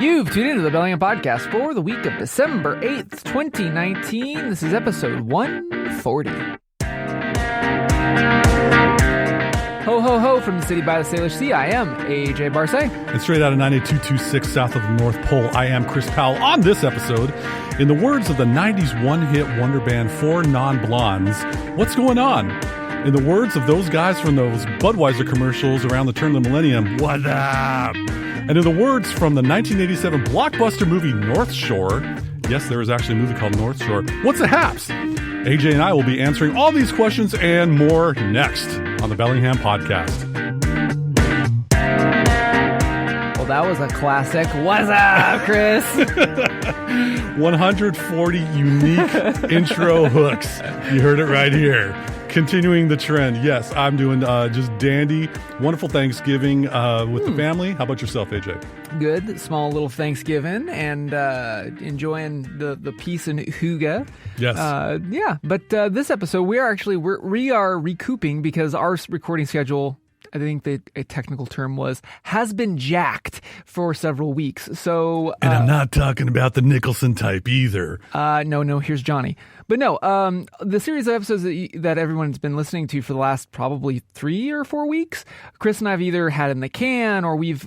You've tuned into the Bellingham Podcast for the week of December 8th, 2019. This is episode 140. Ho, ho, ho from the city by the Salish Sea. I am AJ Barce. And straight out of 98226 south of the North Pole, I am Chris Powell. On this episode, in the words of the 90s one-hit wonder band Four Non-Blondes, what's going on? In the words of those guys from those Budweiser commercials around the turn of the millennium, what up? And in the words from the 1987 blockbuster movie North Shore, yes, there is actually a movie called North Shore, what's the haps? AJ and I will be answering all these questions and more next on the Bellingham Podcast. Well, that was a classic. What's up, Chris? 140 unique intro hooks. You heard it right here. Continuing the trend. Yes, I'm doing just dandy, wonderful Thanksgiving with the family. How about yourself, AJ? Good. Small little Thanksgiving and enjoying the peace and hygge. Yes. Yeah, but this episode we are recouping because our recording schedule, I think a technical term has been jacked for several weeks. So, and I'm not talking about the Nicholson type either. No, here's Johnny. But no, the series of episodes that everyone's been listening to for the last probably 3 or 4 weeks, Chris and I have either had in the can or we've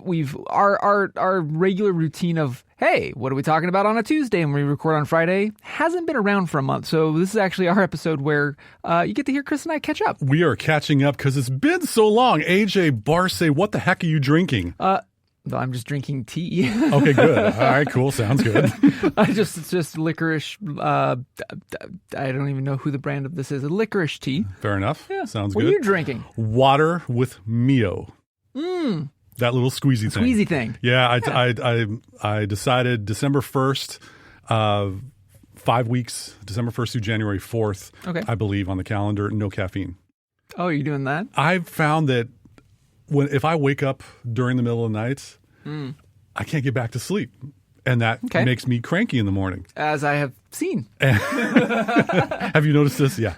our regular routine of, hey, what are we talking about on a Tuesday and we record on Friday hasn't been around for a month. So this is actually our episode where you get to hear Chris and I catch up. We are catching up because it's been so long. AJ Barce, what the heck are you drinking? I'm just drinking tea. Okay, good. All right, cool. Sounds good. It's just licorice. I don't even know who the brand of this is. A licorice tea. Fair enough. Yeah. Sounds good. What are you drinking? Water with Mio. That little squeezy thing. Squeezy thing. Yeah, I decided December 1st, 5 weeks, December 1st through January 4th, okay. I believe, on the calendar, no caffeine. Oh, you're doing that? I've found that if I wake up during the middle of the night, I can't get back to sleep. And that makes me cranky in the morning. As I have seen. Have you noticed this? Yeah.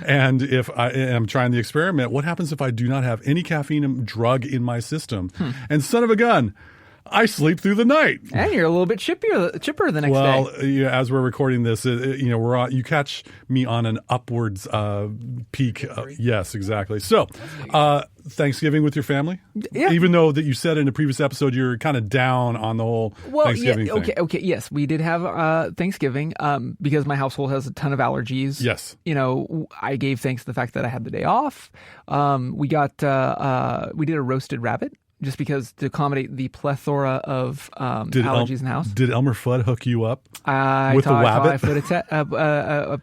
And if I am trying the experiment, what happens if I do not have any caffeine drug in my system? And son of a gun, I sleep through the night. And you're a little bit chipper the next day. Well, yeah, as we're recording this, you catch me on an upwards peak. Yes, exactly. So, Thanksgiving with your family? Yeah. Even though that you said in a previous episode you're kind of down on the whole Thanksgiving thing. Okay. Yes, we did have Thanksgiving because my household has a ton of allergies. Yes. I gave thanks to the fact that I had the day off. We did a roasted rabbit. Just because to accommodate the plethora of allergies in the house. Did Elmer Fudd hook you up with the wabbit?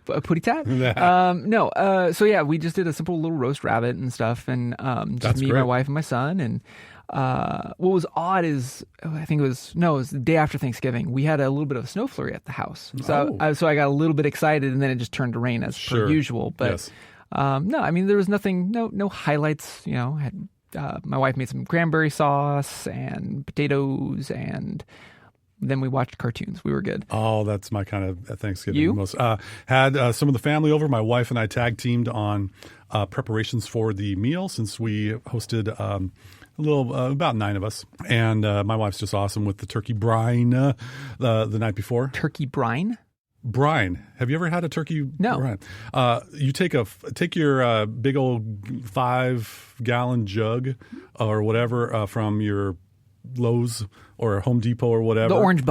A putty tat? No. So yeah, we just did a simple little roast rabbit and stuff, and just me, my wife, and my son. And what was odd is it was the day after Thanksgiving. We had a little bit of a snow flurry at the house, so I got a little bit excited, and then it just turned to rain as per usual. But yes. No, I mean there was nothing, no highlights. My wife made some cranberry sauce and potatoes, and then we watched cartoons. We were good. Oh, that's my kind of Thanksgiving. You? Most had some of the family over. My wife and I tag teamed on preparations for the meal since we hosted about 9 of us. And my wife's just awesome with the turkey brine the night before. Turkey brine? Brine. Have you ever had a turkey? No. Brine? You take your big old 5-gallon jug or whatever from your Lowe's or Home Depot or whatever. The orange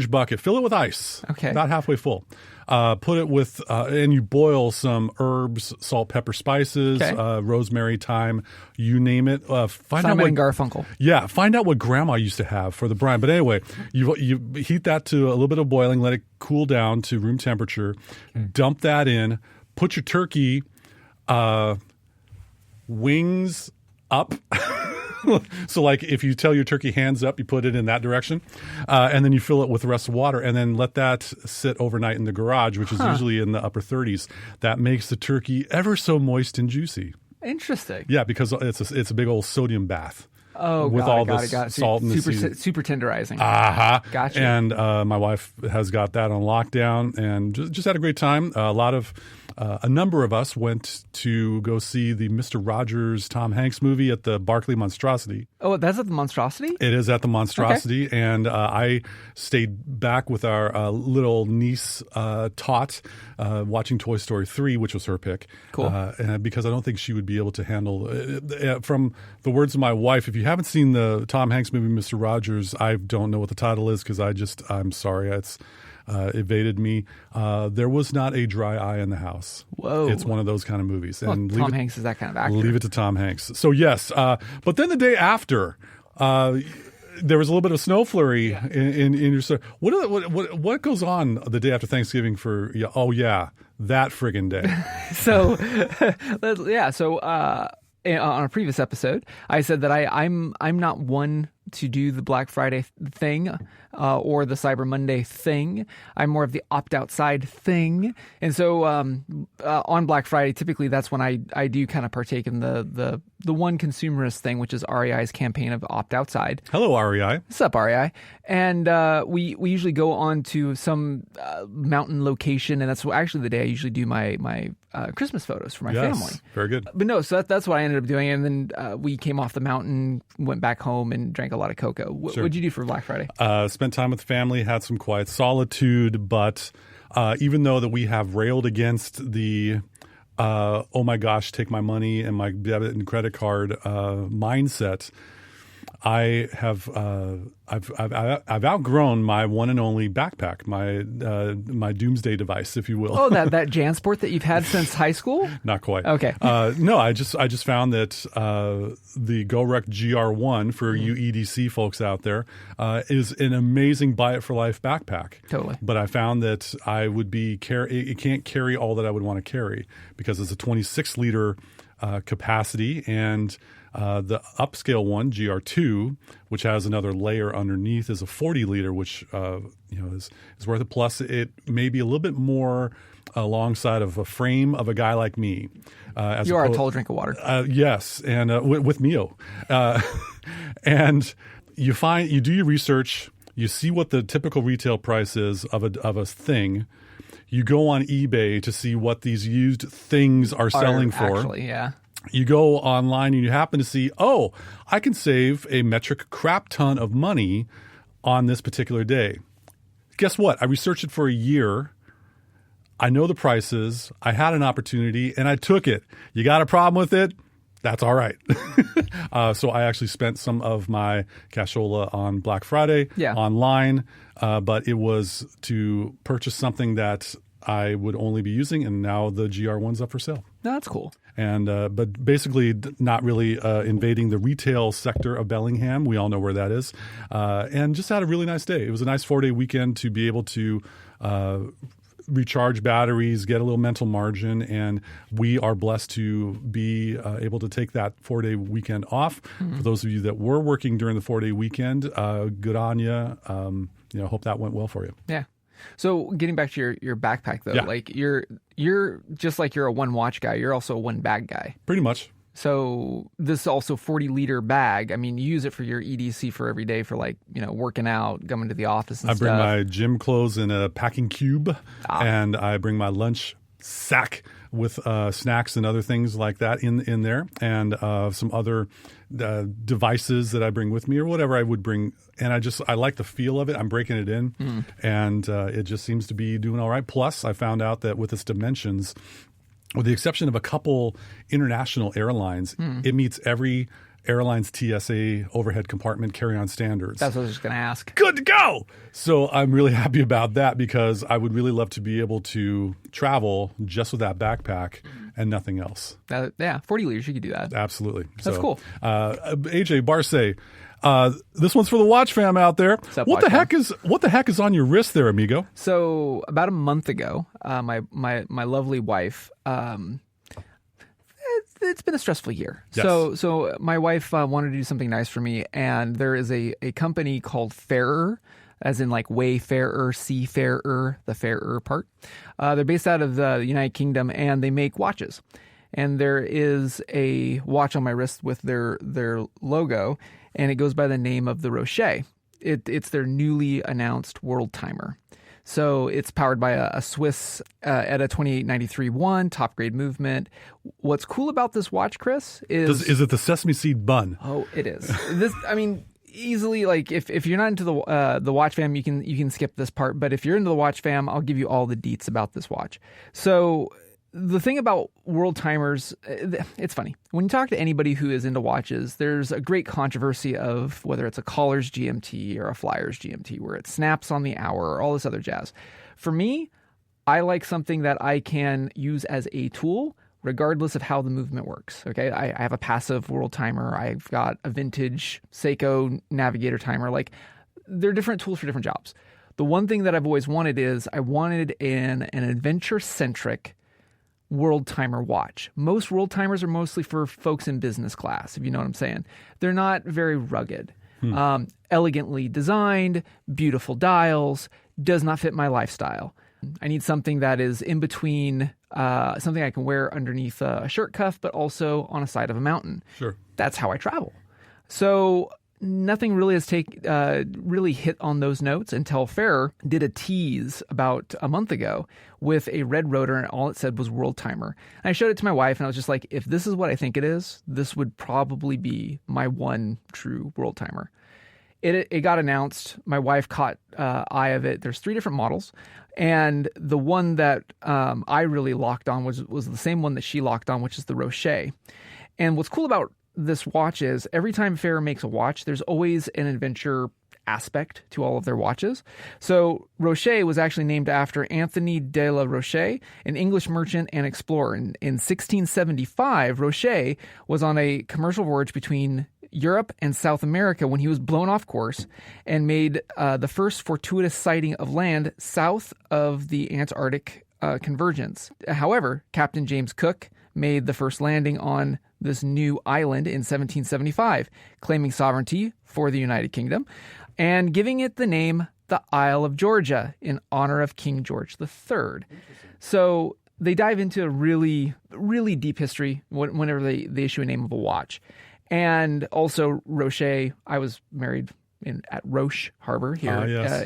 bucket. Fill it with ice. Okay. About halfway full. Put it with, and you boil some herbs, salt, pepper, spices, rosemary, thyme, you name it. Find out what Garfunkel. Yeah, find out what Grandma used to have for the brine. But anyway, you heat that to a little bit of boiling, let it cool down to room temperature. Dump that in. Put your turkey wings up. So like if you tell your turkey hands up, you put it in that direction, and then you fill it with the rest of water, and then let that sit overnight in the garage, which is usually in the upper 30s. That makes the turkey ever so moist and juicy. Interesting. Yeah, because it's a big old sodium bath. Oh, with got all it. the So salt and the super, seasoning. super tenderizing. Gotcha. And my wife has got that on lockdown, and just had a great time. A number of us went to go see the Mr. Rogers Tom Hanks movie at the Barclay Monstrosity. Oh, that's at the Monstrosity? It is at the Monstrosity, and I stayed back with our little niece, Tot, watching Toy Story 3, which was her pick. Cool. And because I don't think she would be able to handle from the words of my wife, if you haven't seen the Tom Hanks movie, Mr. Rogers, I don't know what the title is because I'm sorry. It's evaded me. There was not a dry eye in the house. Whoa. It's one of those kind of movies. Well, and Tom Hanks is that kind of actor. Leave it to Tom Hanks. So yes, but then the day after, there was a little bit of snow flurry in your store. What goes on the day after Thanksgiving for? Oh yeah, that friggin' day. So on a previous episode, I said that I'm not one to do the Black Friday thing or the Cyber Monday thing. I'm more of the opt outside thing. And so on Black Friday, typically that's when I do kind of partake in the one consumerist thing, which is REI's campaign of opt outside. Hello, REI. What's up, REI? And we usually go on to some mountain location, and that's actually the day I usually do my Christmas photos for my family. Very good. But no, so that's what I ended up doing. And then we came off the mountain, went back home, and drank a lot of cocoa. What did you do for Black Friday? Spent time with the family, had some quiet solitude. But even though that we have railed against the oh my gosh, take my money and my debit and credit card mindset, I have I've outgrown my one and only backpack, my doomsday device, if you will. Oh, that JanSport that you've had since high school? Not quite. Okay. No, I just found that the GoRuck GR1 for you EDC folks out there is an amazing buy it for life backpack. Totally. But I found that I would be it can't carry all that I would want to carry because it's a 26 liter capacity, and the upscale one, GR2, which has another layer underneath, is a 40 liter, which is worth it. Plus, it may be a little bit more alongside of a frame of a guy like me. You are a tall drink of water. Yes, and with Mio, and you do your research. You see what the typical retail price is of a thing. You go on eBay to see what these used things are selling for. Actually, yeah. You go online and you happen to see, oh, I can save a metric crap ton of money on this particular day. Guess what? I researched it for a year. I know the prices. I had an opportunity and I took it. You got a problem with it? That's all right. So I actually spent some of my cashola on Black Friday online, but it was to purchase something that I would only be using, and now the GR1's up for sale. No, that's cool. And but basically not really invading the retail sector of Bellingham. We all know where that is. And just had a really nice day. It was a nice 4-day weekend to be able to recharge batteries, get a little mental margin, and we are blessed to be able to take that 4-day weekend off. Mm-hmm. For those of you that were working during the 4-day weekend, good on you. Hope that went well for you. Yeah. So getting back to your backpack though, like you're just like you're a one watch guy, you're also a one bag guy. Pretty much. So this also 40 liter bag. I mean, you use it for your EDC for every day for working out, coming to the office and stuff. I bring my gym clothes in a packing cube, and I bring my lunch sack with snacks and other things like that in there, and some other devices that I bring with me or whatever I would bring. And I like the feel of it. I'm breaking it in, and it just seems to be doing all right. Plus, I found out that with its dimensions, with the exception of a couple international airlines, it meets every airline's TSA overhead compartment carry-on standards. That's what I was just going to ask. Good to go! So I'm really happy about that because I would really love to be able to travel just with that backpack and nothing else. 40 liters, you could do that. Absolutely. That's cool. AJ Barce, this one's for the Watchfam out there. What the heck is on your wrist there, amigo? So about a month ago, my lovely wife, it's been a stressful year. Yes. So my wife wanted to do something nice for me, and there is a company called Fairer, as in like wayfarer, seafarer, the fairer part. They're based out of the United Kingdom, and they make watches. And there is a watch on my wrist with their logo, and it goes by the name of the Rocher. It's their newly announced world timer. So it's powered by a Swiss ETA 2893-1 top grade movement. What's cool about this watch, Chris, is it the sesame seed bun? Oh, it is. Easily, like if you're not into the Watchfam, you can skip this part. But if you're into the Watchfam, I'll give you all the deets about this watch. So the thing about world timers, it's funny. When you talk to anybody who is into watches, there's a great controversy of whether it's a caller's GMT or a flyer's GMT, where it snaps on the hour or all this other jazz. For me, I like something that I can use as a tool regardless of how the movement works. Okay, I have a passive world timer. I've got a vintage Seiko navigator timer. Like, they're different tools for different jobs. The one thing that I've always wanted is I wanted an adventure-centric world timer watch. Most world timers are mostly for folks in business class, if you know what I'm saying. They're not very rugged. Elegantly designed, beautiful dials, does not fit my lifestyle. I need something that is in between, something I can wear underneath a shirt cuff, but also on a side of a mountain. Sure. That's how I travel. So nothing really has really hit on those notes until Fair did a tease about a month ago with a red rotor, and all it said was world timer. And I showed it to my wife, and I was just like, if this is what I think it is, this would probably be my one true world timer. It got announced. My wife caught eye of it. There's 3 different models, and the one that I really locked on was the same one that she locked on, which is the Rocher. And what's cool about this watch is every time Fair makes a watch, there's always an adventure aspect to all of their watches. So Rocher was actually named after Anthony de la Roche, an English merchant and explorer. In 1675, Rocher was on a commercial voyage between Europe and South America when he was blown off course and made the first fortuitous sighting of land south of the Antarctic convergence. However, Captain James Cook made the first landing on this new island in 1775, claiming sovereignty for the United Kingdom and giving it the name the Isle of Georgia in honor of King George III. So they dive into a really, really deep history whenever they issue a name of a watch. And also Rocher, I was married at Roche Harbor here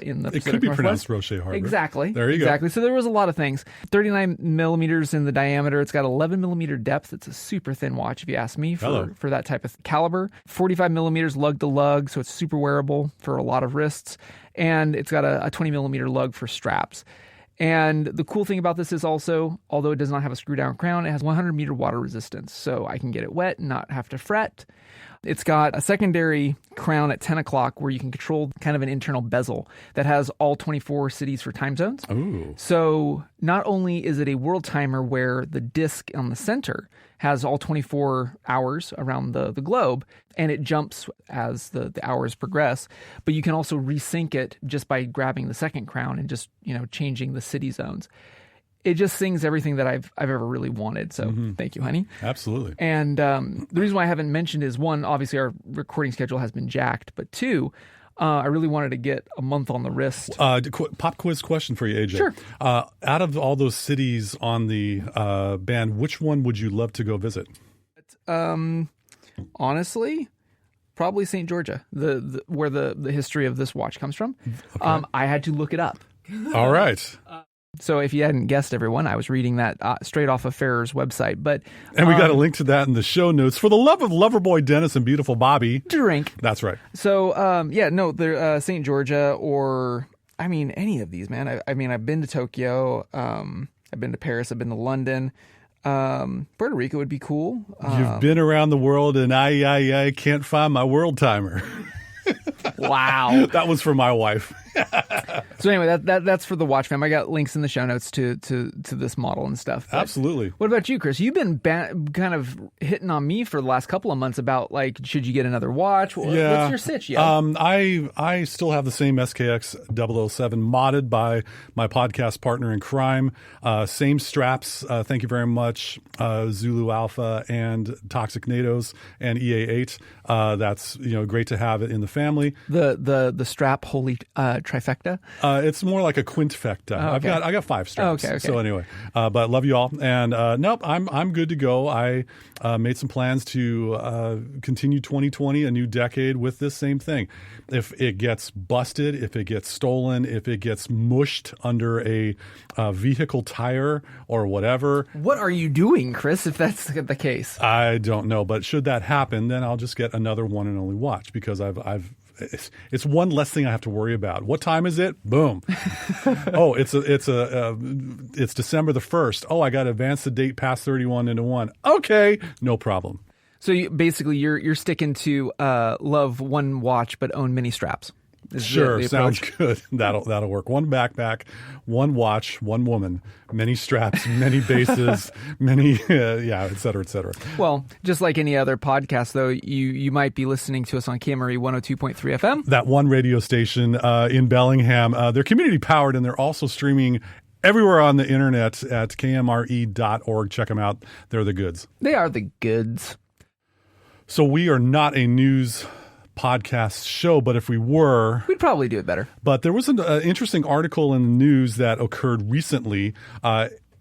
in the Pacific It could be Northwest. pronounced Roche Harbor. Exactly. There you go. Exactly. So there was a lot of things. 39 millimeters in the diameter. It's got 11 millimeter depth. It's a super thin watch, if you ask me, for that type of caliber. 45 millimeters lug to lug, so it's super wearable for a lot of wrists. And it's got a 20 millimeter lug for straps. And the cool thing about this is also, although it does not have a screw down crown, it has 100 meter water resistance. So I can get it wet and not have to fret. It's got a secondary crown at 10 o'clock where you can control kind of an internal bezel that has all 24 cities for time zones. Ooh. So not only is it a world timer where the disc on the center has all 24 hours around the globe, and it jumps as the hours progress, but you can also resync it just by grabbing the second crown and just, changing the city zones. It just sings everything that I've ever really wanted. So Thank you, honey. Absolutely. And the reason why I haven't mentioned is, one, obviously our recording schedule has been jacked, but two, I really wanted to get a month on the wrist. Pop quiz question for you, AJ. Sure. Out of all those cities on the band, which one would you love to go visit? Honestly, probably St. Georgia, where the history of this watch comes from. Okay. I had to look it up. All right. So if you hadn't guessed, everyone, I was reading that straight off of Farrer's website. And we got a link to that in the show notes. For the love of Loverboy Dennis and beautiful Bobby. Drink. That's right. So, they're St. Georgia or, any of these, man. I've been to Tokyo. I've been to Paris. I've been to London. Puerto Rico would be cool. You've been around the world and I can't find my world timer. Wow. That was for my wife. So anyway, that's for the Watchfam. I got links in the show notes to this model and stuff. But absolutely. What about you, Chris? You've been kind of hitting on me for the last couple of months about, should you get another watch? What's your sitch? Yeah. I still have the same SKX 007 modded by my podcast partner in crime. Same straps. Thank you very much. Zulu Alpha and Toxic NATOs and EA8. That's great to have it in the family. The strap holy trifecta. It's more like a quintfecta. Oh, okay. I got 5 straps. Okay. So anyway, but love you all. And nope, I'm good to go. I made some plans to continue 2020, a new decade, with this same thing. If it gets busted, if it gets stolen, if it gets mushed under a vehicle tire or whatever. What are you doing, Chris, if that's the case? I don't know. But should that happen, then I'll just get another one and only watch, because it's one less thing I have to worry about. What time is it? Boom. Oh, it's December the 1st. Oh, I got to advance the date past 31 into 1. Okay, no problem. So you're sticking to love one watch but own many straps. Sure, sounds good. That'll work. One backpack, one watch, one woman, many straps, many bases, many et cetera, et cetera. Well, just like any other podcast, though, you might be listening to us on KMRE 102.3 FM. That one radio station in Bellingham. They're community powered, and they're also streaming everywhere on the internet at kmre.org. Check them out. They're the goods. They are the goods. So we are not a news podcast show, but if we were, we'd probably do it better. But there was an interesting article in the news that occurred recently.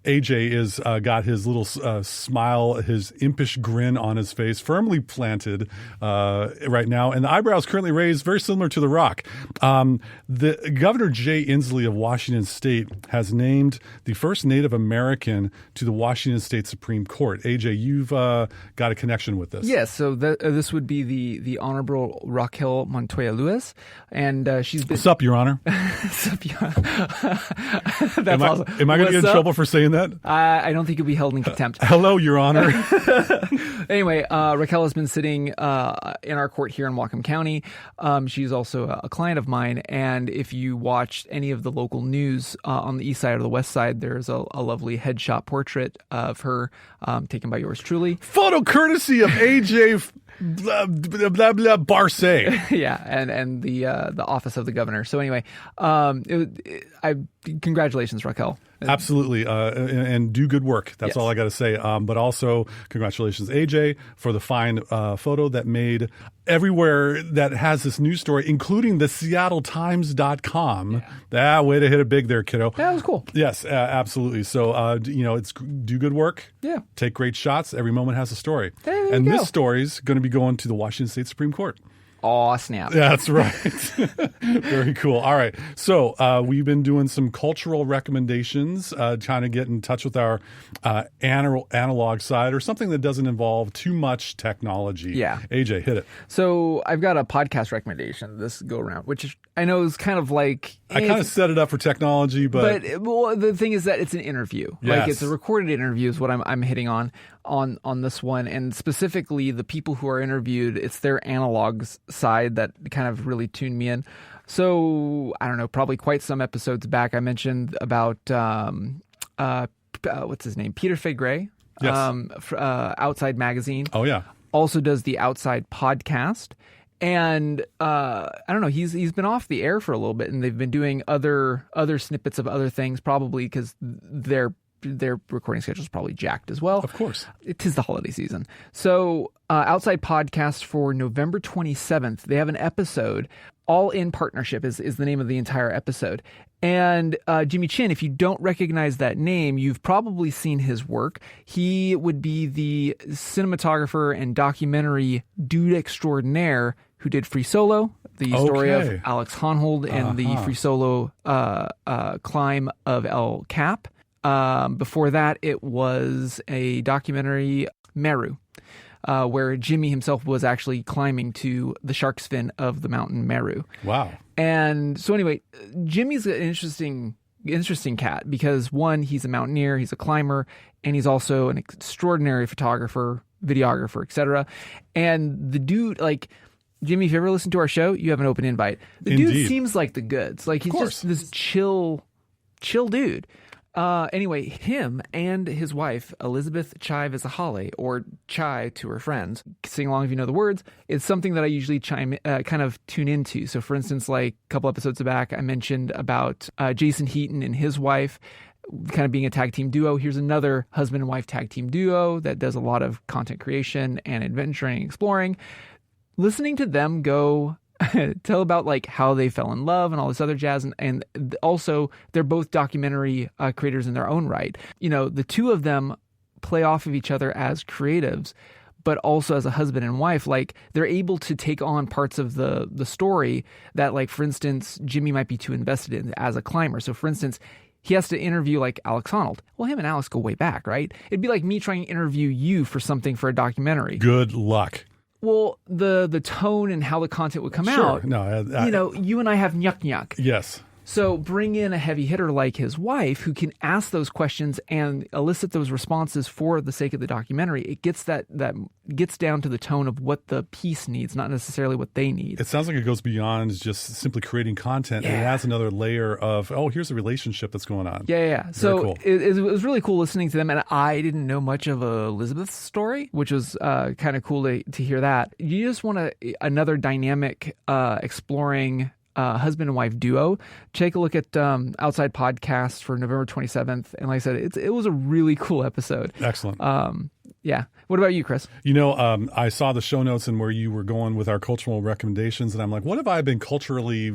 AJ is got his little smile, his impish grin on his face firmly planted right now, and the eyebrows currently raised, very similar to The Rock. The Governor Jay Inslee of Washington State has named the first Native American to the Washington State Supreme Court. AJ, you've got a connection with this. Yes, so this would be the Honorable Raquel Montoya Lewis, and she's been... What's up, Your Honor? What's up, Your Honor? That's am awesome. Am I going to get in trouble for saying that? I don't think you'll be held in contempt. Hello, Your Honor. Anyway, Raquel has been sitting in our court here in Whatcom County. She's also a client of mine, and if you watched any of the local news on the east side or the west side, there's a lovely headshot portrait of her taken by yours truly. Photo courtesy of AJ blah blah Barce. Yeah, and the office of the governor. So anyway, congratulations, Raquel. Absolutely, and do good work. That's yes. all I got to say. But also, congratulations, AJ, for the fine photo that made everywhere that has this news story, including the SeattleTimes.com. Yeah. Way to hit it big there, kiddo. That was cool. Yes, absolutely. So, it's do good work. Yeah. Take great shots. Every moment has a story. There you and go. This story's going to be going to the Washington State Supreme Court. Aw, snap. That's right. Very cool. All right. So we've been doing some cultural recommendations, trying to get in touch with our analog side, or something that doesn't involve too much technology. Yeah. AJ, hit it. So I've got a podcast recommendation this go around, which I know is kind of like... I kind of set it up for technology, but the thing is that it's an interview. Yes. Like, it's a recorded interview is what I'm hitting on this one. And specifically the people who are interviewed, it's their analogs side that kind of really tuned me in. So I don't know, probably quite some episodes back, I mentioned about what's his name? Peter Fay-Gray. Yes. Outside Magazine. Oh, yeah. Also does the Outside podcast. And I don't know, he's been off the air for a little bit, and they've been doing other snippets of other things, probably because their recording schedule is probably jacked as well. Of course. It is the holiday season. So Outside Podcast for November 27th, they have an episode, All in Partnership is the name of the entire episode. And Jimmy Chin, if you don't recognize that name, you've probably seen his work. He would be the cinematographer and documentary dude extraordinaire who did Free Solo, the story of Alex Honnold and the Free Solo climb of El Cap. Before that, it was a documentary, Meru, where Jimmy himself was actually climbing to the shark's fin of the mountain Meru. Wow. And so anyway, Jimmy's an interesting cat because, one, he's a mountaineer, he's a climber, and he's also an extraordinary photographer, videographer, etc. And the dude, like, Jimmy, if you ever listen to our show, you have an open invite. The dude seems like the goods. Like, he's just this chill dude. Anyway, him and his wife, Elizabeth Chai Visahale, or Chai to her friends, sing along if you know the words, it's something that I usually kind of tune into. So, for instance, like a couple episodes back, I mentioned about Jason Heaton and his wife kind of being a tag team duo. Here's another husband and wife tag team duo that does a lot of content creation and adventuring and exploring. Listening to them go tell about like how they fell in love and all this other jazz. And also they're both documentary creators in their own right. You know, the two of them play off of each other as creatives, but also as a husband and wife. Like they're able to take on parts of the story that, like, for instance, Jimmy might be too invested in as a climber. So for instance, he has to interview like Alex Honnold. Well, him and Alex go way back, right? It'd be like me trying to interview you for something for a documentary. Good luck. Well, the tone and how the content would come Sure. out. No, you know, you and I have nyuk. Yes. So bring in a heavy hitter like his wife who can ask those questions and elicit those responses for the sake of the documentary. It gets that gets down to the tone of what the piece needs, not necessarily what they need. It sounds like it goes beyond just simply creating content. Yeah. It adds another layer of, here's a relationship that's going on. Yeah. So cool. it was really cool listening to them. And I didn't know much of Elizabeth's story, which was kind of cool to hear that. You just want another dynamic exploring husband and wife duo. Take a look at Outside Podcast for November 27th. And like I said, it was a really cool episode. Excellent. Yeah. What about you, Chris? You know, I saw the show notes and where you were going with our cultural recommendations, and I'm like, what have I been culturally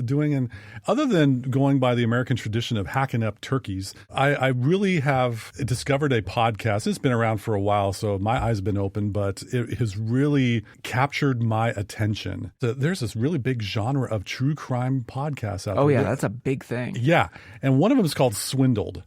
doing? And other than going by the American tradition of hacking up turkeys, I really have discovered a podcast. It's been around for a while, so my eyes have been open, but it has really captured my attention. There's this really big genre of true crime podcasts out there. Oh, yeah, that's a big thing. Yeah. And one of them is called Swindled.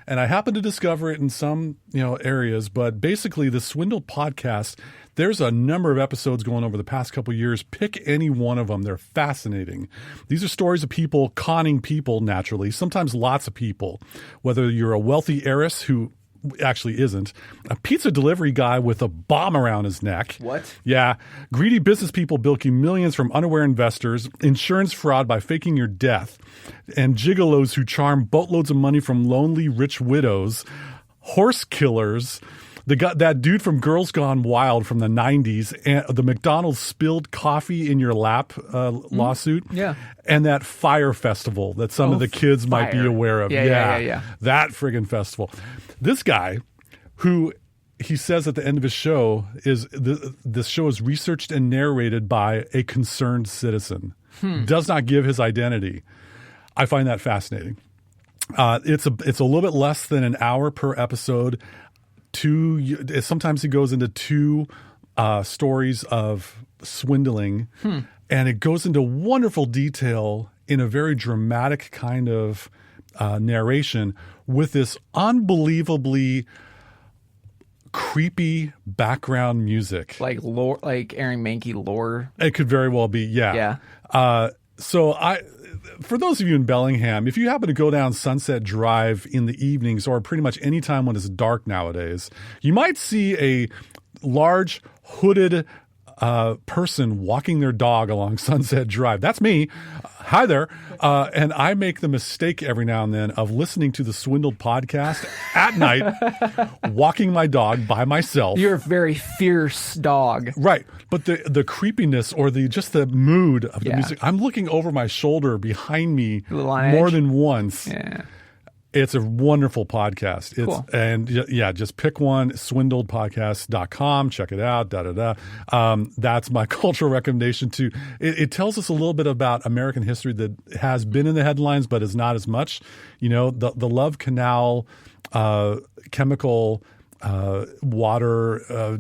And I happened to discover it in some, areas, but basically the Swindled podcast, there's a number of episodes going over the past couple of years. Pick any one of them. They're fascinating. These are stories of people conning people naturally, sometimes lots of people, whether you're a wealthy heiress who actually isn't, a pizza delivery guy with a bomb around his neck. What? Yeah. Greedy business people bilking millions from unaware investors, insurance fraud by faking your death, and gigolos who charm boatloads of money from lonely rich widows, horse killers, that dude from Girls Gone Wild from the 90s, and the McDonald's spilled coffee in your lap lawsuit, Yeah. and that fire festival that some of the kids might be aware of. Yeah. That friggin' festival. This guy, who he says at the end of his show, this show is researched and narrated by a concerned citizen. Does not give his identity. I find that fascinating. It's a little bit less than an hour per episode. Sometimes he goes into two stories of swindling, and it goes into wonderful detail in a very dramatic kind of narration with this unbelievably creepy background music, Like lore, like Aaron Mahnke lore. It could very well be, yeah. For those of you in Bellingham, if you happen to go down Sunset Drive in the evenings or pretty much any time when it's dark nowadays, you might see a large hooded person walking their dog along Sunset Drive. That's me. Hi there. And I make the mistake every now and then of listening to the Swindled podcast at night, walking my dog by myself. You're a very fierce dog. Right. But the creepiness or just the mood of the music, I'm looking over my shoulder behind me more than once. Yeah. It's a wonderful podcast. Cool. And just pick one, swindledpodcast.com. Check it out. That's my cultural recommendation too. It tells us a little bit about American history that has been in the headlines, but is not as much. The Love Canal chemical water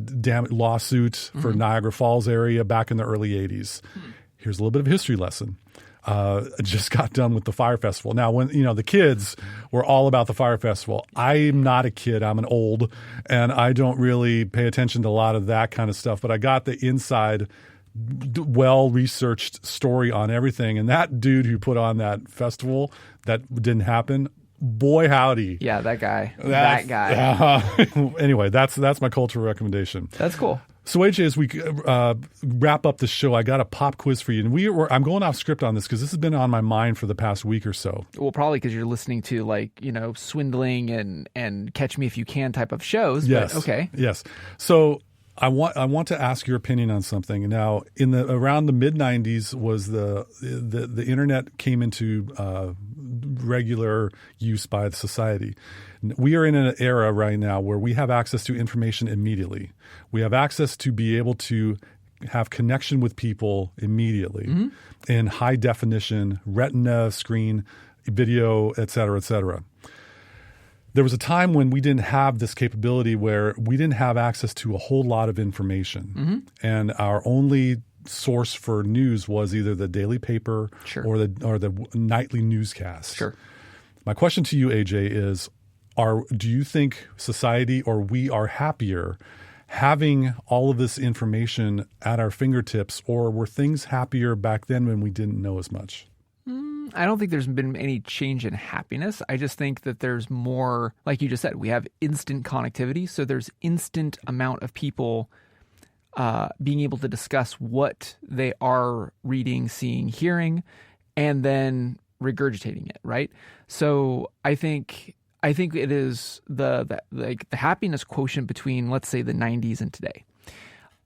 lawsuit for Niagara Falls area back in the early 80s. Here's a little bit of a history lesson. Just got done with the Fire Festival. Now, when the kids were all about the Fire Festival, I'm not a kid. I'm an old, and I don't really pay attention to a lot of that kind of stuff. But I got the inside, well-researched story on everything. And that dude who put on that festival that didn't happen, boy howdy. Yeah, that guy. That guy. Anyway, that's my cultural recommendation. That's cool. So AJ, as we wrap up the show, I got a pop quiz for you, and I'm going off script on this because this has been on my mind for the past week or so. Well, probably because you're listening to swindling and Catch Me If You Can type of shows. Yes. But okay. Yes. So I want to ask your opinion on something. Now, around the mid '90s was the internet came into regular use by the society. We are in an era right now where we have access to information immediately. We have access to be able to have connection with people immediately in high definition, retina screen, video, et cetera, et cetera. There was a time when we didn't have this capability where we didn't have access to a whole lot of information. And our only source for news was either the daily paper or the nightly newscast. Sure. My question to you, AJ, is do you think society or we are happier having all of this information at our fingertips, or were things happier back then when we didn't know as much? I don't think there's been any change in happiness. I just think that there's more, like you just said, we have instant connectivity. So there's instant amount of people being able to discuss what they are reading, seeing, hearing, and then regurgitating it, right? So I think it is the happiness quotient between, let's say, the 90s and today,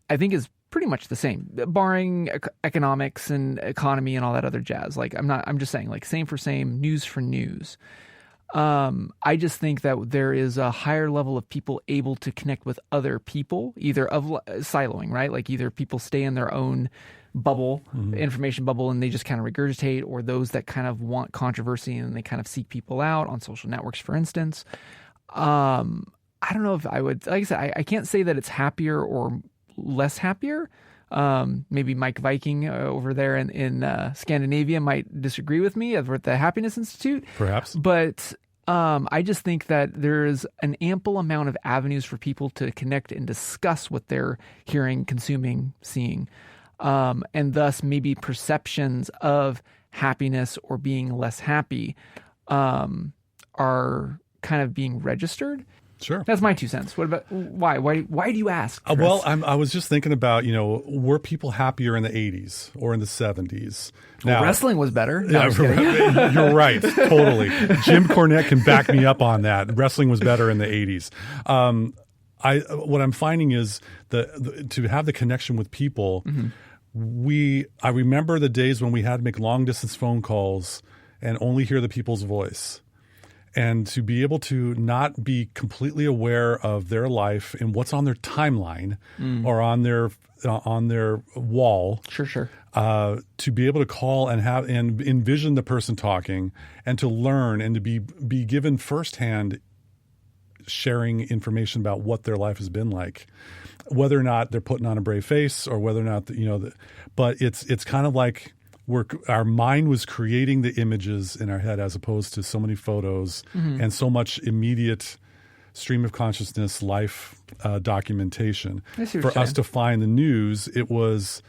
I think is pretty much the same, barring economics and economy and all that other jazz. I'm just saying, same for same, news for news. I just think that there is a higher level of people able to connect with other people, either of siloing, right? Either people stay in their own bubble, information bubble, and they just kind of regurgitate, or those that kind of want controversy and they kind of seek people out on social networks, for instance. I don't know if I would, like I said, I can't say that it's happier or less happier. Maybe Mike Viking over there in Scandinavia might disagree with me over at the Happiness Institute. Perhaps. But I just think that there's an ample amount of avenues for people to connect and discuss what they're hearing, consuming, seeing. And thus maybe perceptions of happiness or being less happy are kind of being registered. Sure. That's my 2 cents. What about why? Why do you ask, Chris? Well, I was just thinking about, were people happier in the 80s or in the 70s? Now, wrestling was better. Yeah, you're right. Totally. Jim Cornette can back me up on that. Wrestling was better in the 80s. What I'm finding is to have the connection with people. I remember the days when we had to make long distance phone calls and only hear the people's voice. And to be able to not be completely aware of their life and what's on their timeline or on their wall. Sure. To be able to call and envision the person talking, and to learn and to be given firsthand sharing information about what their life has been like, whether or not they're putting on a brave face or whether or not but it's kind of like our mind was creating the images in our head as opposed to so many photos and so much immediate stream of consciousness life documentation. For us to find the news, it was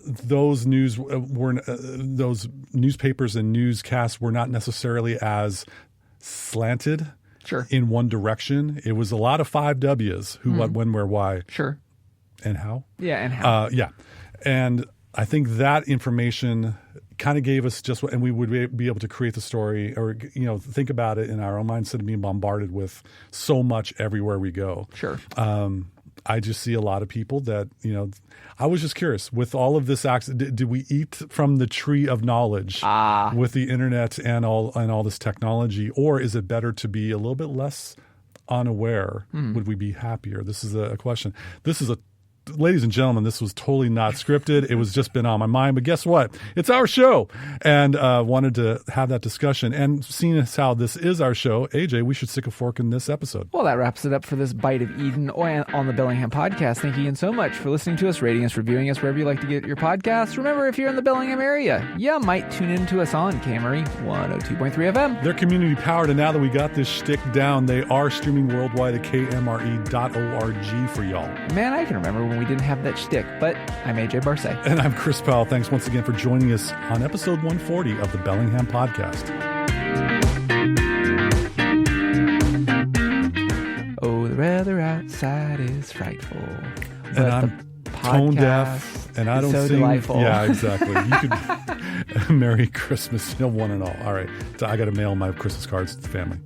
those those newspapers and newscasts were not necessarily as slanted in one direction. It was a lot of 5 W's: who, what, when, where, why. Sure. And how. Yeah, and how. And I think that information kind of gave us just what, and we would be able to create the story or, think about it in our own mind instead of being bombarded with so much everywhere we go. Sure. I just see a lot of people that, I was just curious with all of this did we eat from the tree of knowledge with the internet and all this technology, or is it better to be a little bit less unaware? Would we be happier? This is a question. Ladies and gentlemen, this was totally not scripted. It was just been on my mind. But guess what? It's our show. And wanted to have that discussion. And seeing as how this is our show, AJ, we should stick a fork in this episode. Well, that wraps it up for this Bite of Eden on the Bellingham Podcast. Thank you again so much for listening to us, rating us, reviewing us, wherever you like to get your podcasts. Remember, if you're in the Bellingham area, you might tune in to us on KMRE 102.3 FM. They're community powered. And now that we got this shtick down, they are streaming worldwide at kmre.org for y'all. Man, I can remember when we didn't have that shtick, but I'm AJ Barsay. And I'm Chris Powell. Thanks once again for joining us on episode 140 of the Bellingham Podcast. Oh, the weather outside is frightful. And I'm tone deaf, and I don't sing. Delightful. Yeah, exactly. You could Merry Christmas, one and all. All right. So I got to mail my Christmas cards to the family.